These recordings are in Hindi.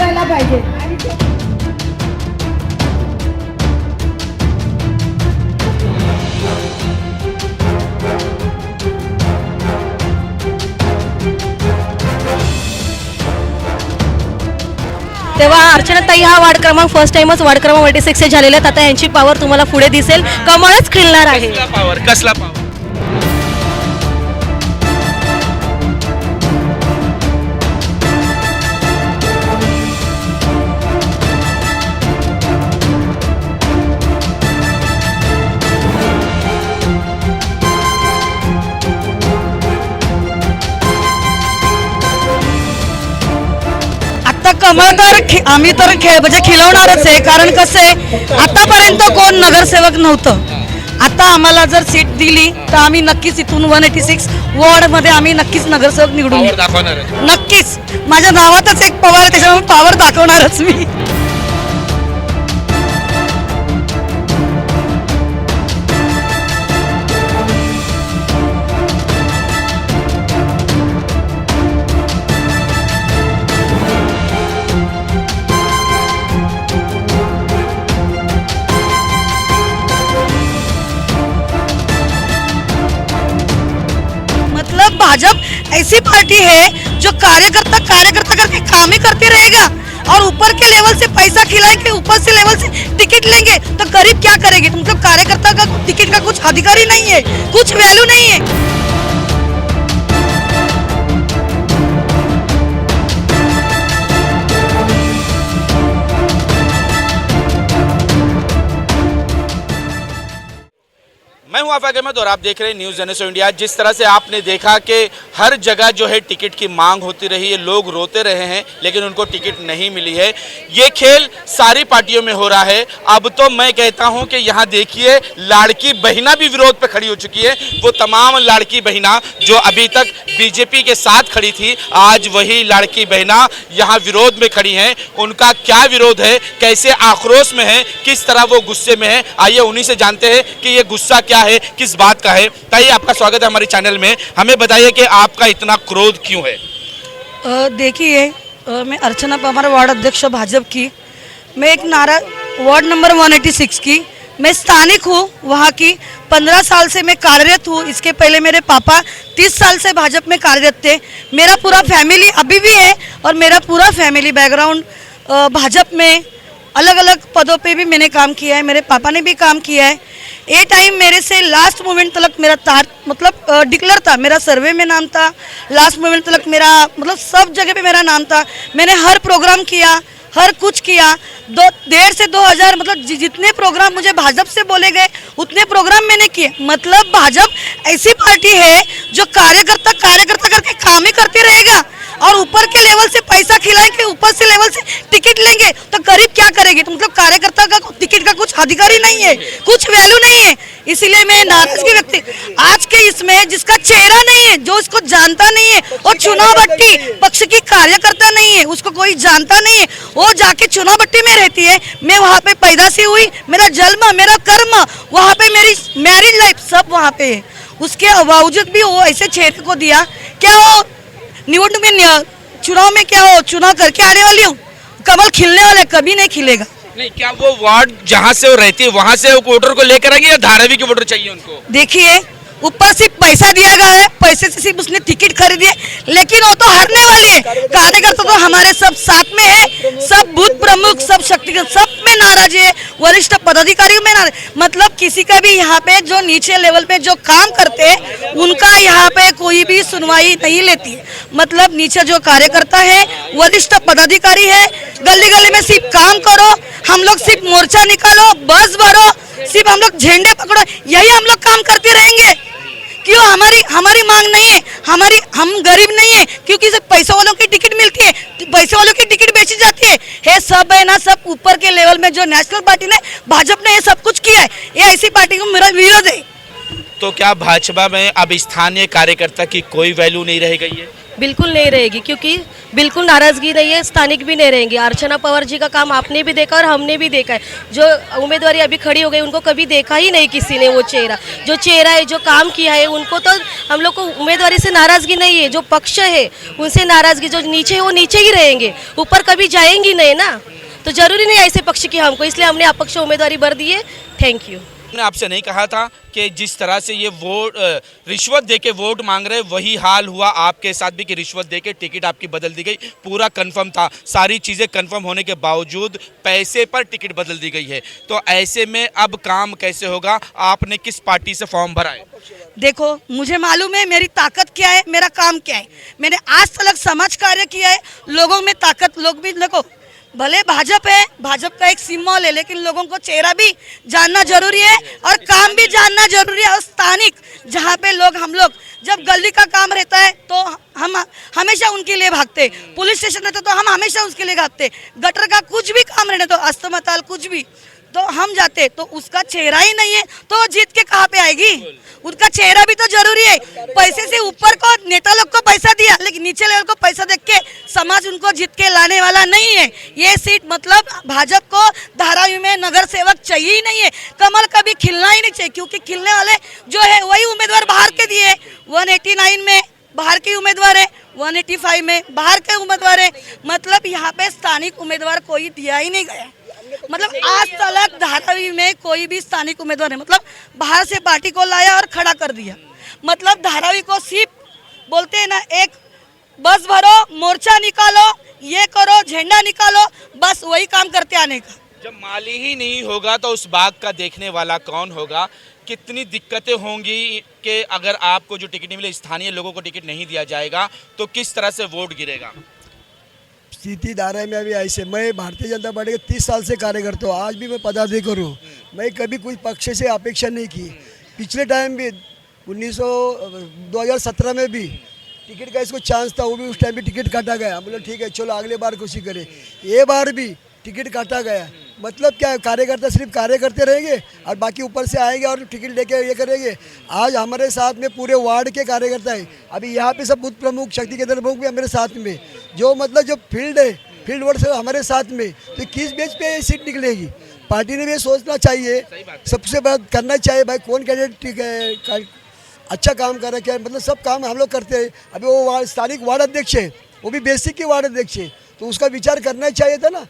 व्हायला पाहिजे. तेव्हा अर्चनाताई हा वार्ड क्रमांक फर्स्ट टाइमच वार्ड क्रमांक 46 झालेले आहेत. आता यांची पॉवर तुम्हाला पुढे दिसेल, कमळच खिलणार आहे. कसला पावर कमळ तर आम्ही तर म्हणजे खिलवणारच आहे. कारण कसं आहे, आतापर्यंत कोण नगरसेवक नव्हतं. आता आम्हाला जर सीट दिली तर आम्ही नक्कीच इथून 186 वॉर्ड मध्ये आम्ही नक्कीच नगरसेवक निवडून नक्कीच. माझ्या नावातच एक पॉवर आहे, त्याच्यामुळे पॉवर दाखवणारच मी. भाजपा ऐसी पार्टी है जो कार्यकर्ता करके काम ही करते रहेगा और ऊपर के लेवल से पैसा खिलाएंगे, ऊपर से लेवल से टिकट लेंगे तो गरीब क्या करेगी. मतलब कार्यकर्ता का टिकट का कुछ अधिकार ही नहीं है, कुछ वैल्यू नहीं है. मैं हूं आफाक अहमद और आप देख रहे हैं न्यूज़ जनरेशन इंडिया. जिस तरह से आपने देखा कि हर जगह जो है टिकट की मांग होती रही है, लोग रोते रहे हैं लेकिन उनको टिकट नहीं मिली है. ये खेल सारी पार्टियों में हो रहा है. अब तो मैं कहता हूं कि यहाँ देखिए लाड़की बहिना भी विरोध पे खड़ी हो चुकी है. वो तमाम लाड़की बहिना जो अभी तक बीजेपी के साथ खड़ी थी, आज वही लाड़की बहिना यहाँ विरोध में खड़ी हैं. उनका क्या विरोध है, कैसे आक्रोश में है, किस तरह वो गुस्से में है, आइए उन्हीं से जानते हैं कि ये गुस्सा क्या है, किस बात का है. ताई आपका स्वागत है हमारे चैनल में. हमें बताइए कि आपका इतना क्रोध क्यों है. देखिए मैं अर्चना हमारा वार्ड अध्यक्ष भाजपा की. मैं एक वार्ड नंबर 186 की मैं स्थानिक हूँ. वहाँ की 15 साल से मैं कार्यरत हूँ. इसके पहले मेरे पापा 30 साल से भाजपा में कार्यरत थे. मेरा पूरा फैमिली अभी भी है और मेरा पूरा फैमिली बैकग्राउंड भाजपा में अलग अलग पदों पे भी मैंने काम किया है. मेरे पापा ने भी काम किया है. ए टाइम मेरे से लास्ट मोमेंट तक मेरा डिक्लेयर था. मेरा सर्वे में नाम था. लास्ट मोमेंट तक मेरा सब जगह पे मेरा नाम था. मैंने हर प्रोग्राम किया, हर कुछ किया. 1.5 से 2000 जितने प्रोग्राम मुझे भाजपा से बोले गए उतने प्रोग्राम मैंने किए. भाजपा ऐसी पार्टी है जो कार्यकर्ता करके काम ही करती रहेगा और ऊपर के लेवल से पैसा खिलाएंगे, ऊपर से लेवल से टिकट लेंगे तो गरीब क्या करेगी. मतलब कार्यकर्ता का टिकट का कुछ अधिकार ही नहीं है, कुछ वैल्यू नहीं है. इसीलिए मैं नाराजगी व्यक्त आज के इसमें जिसका चेहरा नहीं है, जो इसको जानता नहीं है, और चुनाव भट्टी पक्ष की कार्यकर्ता नहीं है, उसको कोई जानता नहीं है, वो जाके चुनाव भट्टी में रहती है. मैं वहाँ पे पैदा से हुई, मेरा जन्म, मेरा कर्म वहाँ पे, मेरी मैरिज लाइफ सब वहाँ पे है. उसके बावजूद भी वो ऐसे चेहरे को दिया. क्या हो निवडणूक में, चुनाव में क्या हो, चुनाव करके आने वाली हूँ. कमल खिलने वाला है, कभी नहीं खिलेगा. नहीं, क्या वो वार्ड जहाँ से वो रहती है वहाँ से वोटर को लेकर आएंगे या धारावी के वोटर चाहिए उनको. देखिए ऊपर सिर्फ पैसा दिया गया है, पैसे से सिर्फ उसने टिकट खरीदी है, लेकिन वो तो हारने वाली है. कार्यकर्ता तो हमारे सब साथ में है. सब बूथ प्रमुख, सब शक्ति, सब में नाराज है. वरिष्ठ पदाधिकारियों में नाराज. मतलब किसी का भी यहाँ पे जो नीचे लेवल पे जो काम करते हैं उनका यहाँ पे कोई भी सुनवाई नहीं लेती है. मतलब नीचे जो कार्यकर्ता है, वरिष्ठ पदाधिकारी है, गली गली में सिर्फ काम करो, हम लोग सिर्फ मोर्चा निकालो, बस भरो, सिर्फ हम लोग झंडे पकड़ो, यही हम लोग काम करते रहेंगे. क्यों हमारी मांग नहीं है, हम गरीब नहीं है, क्योंकि सिर्फ पैसे वालों की टिकट मिलती है, पैसे वालों की टिकट बेची जाती है. ये सब है ना, सब ऊपर के लेवल में जो नेशनल पार्टी ने, भाजपा ने ये सब कुछ किया है. ये ऐसी पार्टी को मेरा विरोध है. तो क्या भाजपा में अब स्थानीय कार्यकर्ता की कोई वैल्यू नहीं रह गई है? बिल्कुल नहीं रहेगी, क्योंकि बिल्कुल नाराजगी नहीं है, स्थानिक भी नहीं रहेंगे। अर्चना पवार जी का काम आपने भी देखा और हमने भी देखा है। जो उम्मीदवारी अभी खड़ी हो गई उनको कभी देखा ही नहीं किसी ने। वो चेहरा है, जो काम किया है, उनको तो हम लोग को उम्मीदवारी से नाराजगी नहीं है। जो पक्ष है उनसे नाराजगी, जो नीचे है वो नीचे ही रहेंगे, ऊपर कभी जाएंगी नहीं ना। तो जरूरी नहीं ऐसे पक्ष की हमको, इसलिए हमने अपक्ष उम्मीदवारी भर दी है। Thank you. मैंने आपसे नहीं कहा था कि जिस तरह से ये वोट रिश्वत देके वोट मांग रहे, वही हाल हुआ आपके साथ भी कि रिश्वत देके टिकट आपकी बदल दी गई। पूरा कंफर्म था, सारी चीज़ें कंफर्म होने के बावजूद पैसे पर टिकट बदल दी गई है। तो ऐसे में अब काम कैसे होगा? आपने किस पार्टी से फॉर्म भरा है? देखो, मुझे मालूम है मेरी ताकत क्या है, मेरा काम क्या है। मैंने आज तक समाज कार्य किया है, लोगों में ताकत, लोग भी देखो, भले भाजपा है, भाजपा का एक सिंबल है, लेकिन लोगों को चेहरा भी जानना जरूरी है और काम भी जानना जरूरी है। और स्थानिक जहाँ पे हम लोग जब गली का काम रहता है तो हम हमेशा उनके लिए भागते, पुलिस स्टेशन रहता तो हम हमेशा उसके लिए भागते, गटर का कुछ भी काम रहने तो अस्पताल कुछ भी तो हम जाते। तो उसका चेहरा ही नहीं है तो जीत के कहाँ पे आएगी? उसका चेहरा भी तो जरूरी है। पैसे से ऊपर को नेता लोग को पैसा दिया, लेकिन नीचे लेवल को पैसा देख के समाज उनको जीत के लाने वाला नहीं है। ये सीट मतलब भाजपा को धारावी में नगर सेवक चाहिए ही नहीं है। कमल कभी खिलना ही नहीं चाहिए, क्योंकि खिलने वाले जो है वही उम्मीदवार बाहर के दिए। 189 में बाहर के उम्मीदवार है, 185 में बाहर के उम्मीदवार है। मतलब यहाँ पे स्थानिक उम्मीदवार कोई दिया ही नहीं गया। मतलब आज तक धारावी में कोई भी स्थानिक उम्मीदवार है, मतलब बाहर से पार्टी को लाया और खड़ा कर दिया। मतलब धारावी को सिर्फ बोलते हैं ना, एक बस भरो, मोर्चा निकालो, ये करो, झंडा निकालो, बस वही काम करते आने का। जब माली ही नहीं होगा तो उस बाग का देखने वाला कौन होगा? कितनी दिक्कतें होंगी कि अगर आपको जो टिकट नहीं मिले, स्थानीय लोगों को टिकट नहीं दिया जाएगा तो किस तरह से वोट गिरेगा? स्थिति धारा में अभी ऐसे, मैं भारतीय जनता पार्टी के 30 साल से कार्यकर्ता हूँ, आज भी मैं पदाधिकारी हूँ। मैं कभी कोई पक्ष से अपेक्षा नहीं की। पिछले टाइम भी 2017 में भी टिकट का इसको चांस था, वो भी उस टाइम भी टिकट काटा गया। बोले ठीक है चलो अगले बार कोशिश करें। ये बार भी टिकट काटा गया। मतलब क्या, कार्यकर्ता सिर्फ कार्य करते रहेंगे और बाकी ऊपर से आएंगे और टिकट लेके ये करेंगे। आज हमारे साथ में पूरे वार्ड के कार्यकर्ता हैं। अभी यहाँ पे सब बूथ प्रमुख, शक्ति केंद्र प्रमुख भी हमारे साथ में, जो मतलब जो फील्ड है, फील्ड वर्क से हमारे साथ में। तो किस बेस पे ये सीट निकलेगी? पार्टी ने भी सोचना चाहिए, सबसे बड़ा करना चाहिए भाई कौन कैंडिडेट अच्छा काम कर रहा है। मतलब सब काम हम लोग करते हैं। अभी वो स्थानिक वार्ड अध्यक्ष है, वो भी बेसिक के वार्ड अध्यक्ष है, तो उसका विचार करना चाहिए था ना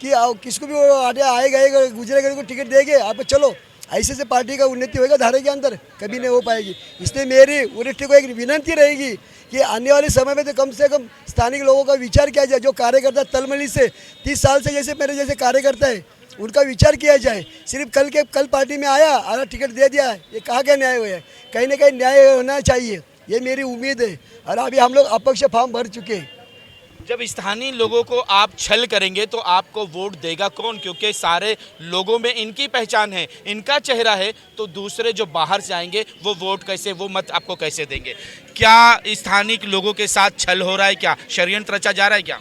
कि किसको भी आएगा गुजरेगा को टिकट देंगे आप, चलो ऐसे से पार्टी का उन्नति होगा धारे के अंदर, कभी नहीं हो पाएगी। इसलिए मेरी वरिष्ठ को एक विनती रहेगी कि आने वाले समय में तो कम से कम स्थानिक लोगों का विचार किया जाए। जो कार्यकर्ता तलमली से 30 साल से जैसे मेरे जैसे कार्यकर्ता है, उनका विचार किया जाए। सिर्फ कल पार्टी में आया टिकट दे दिया, ये कहाँ का न्याय हुआ है? कहीं ना कहीं न्याय होना चाहिए, ये मेरी उम्मीद है। और अभी हम लोग अपक्ष फॉर्म भर चुके हैं। जब स्थानीय लोगों को आप छल करेंगे तो आपको वोट देगा कौन? क्योंकि सारे लोगों में इनकी पहचान है, इनका चेहरा है, तो दूसरे जो बाहर से आएंगे वो वोट कैसे, वो मत आपको कैसे देंगे? क्या स्थानीय लोगों के साथ छल हो रहा है? क्या षड्यंत्र रचा जा रहा है? क्या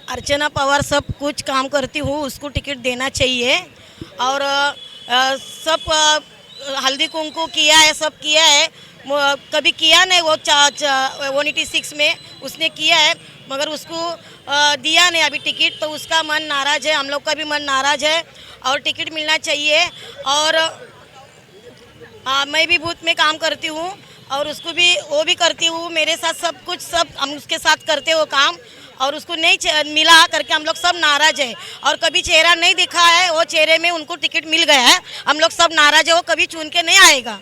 अर्चना पवार सब कुछ काम करती हूँ, उसको टिकट देना चाहिए। और सब हल्दी कुमकुम किया है, सब किया है। कभी किया नहीं वो 186 में उसने किया है, मगर उसको दिया नहीं अभी टिकट, तो उसका मन नाराज़ है, हम लोग का भी मन नाराज़ है। और टिकट मिलना चाहिए। और मैं भी बूथ में काम करती हूँ और उसको भी वो भी करती हूँ, मेरे साथ सब हम उसके साथ करते हो काम। और उसको नहीं मिला करके हम लोग सब नाराज़ है। और कभी चेहरा नहीं दिखा है, वो चेहरे में उनको टिकट मिल गया है, हम लोग सब नाराज़ है, वो कभी चुन के नहीं आएगा।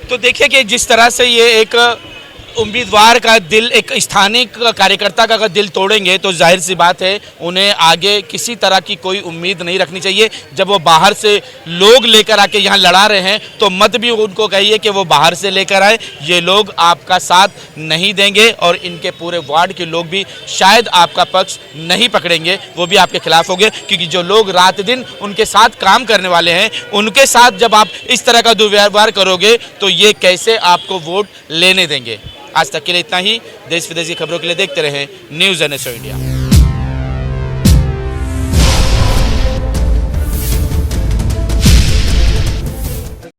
तो देखिए कि जिस तरह से ये एक उम्मीदवार का दिल, एक स्थानीय कार्यकर्ता का अगर दिल तोड़ेंगे तो जाहिर सी बात है उन्हें आगे किसी तरह की कोई उम्मीद नहीं रखनी चाहिए। जब वो बाहर से लोग लेकर आके यहाँ लड़ा रहे हैं तो मत भी उनको कहिए कि वो बाहर से लेकर आए। ये लोग आपका साथ नहीं देंगे और इनके पूरे वार्ड के लोग भी शायद आपका पक्ष नहीं पकड़ेंगे, वो भी आपके खिलाफ होंगे। क्योंकि जो लोग रात दिन उनके साथ काम करने वाले हैं, उनके साथ जब आप इस तरह का दुर्व्यवहार करोगे तो ये कैसे आपको वोट लेने देंगे। आज तक के लिए इतना ही। देश विदेश की खबरों के लिए देखते रहें न्यूज़ NSO इंडिया।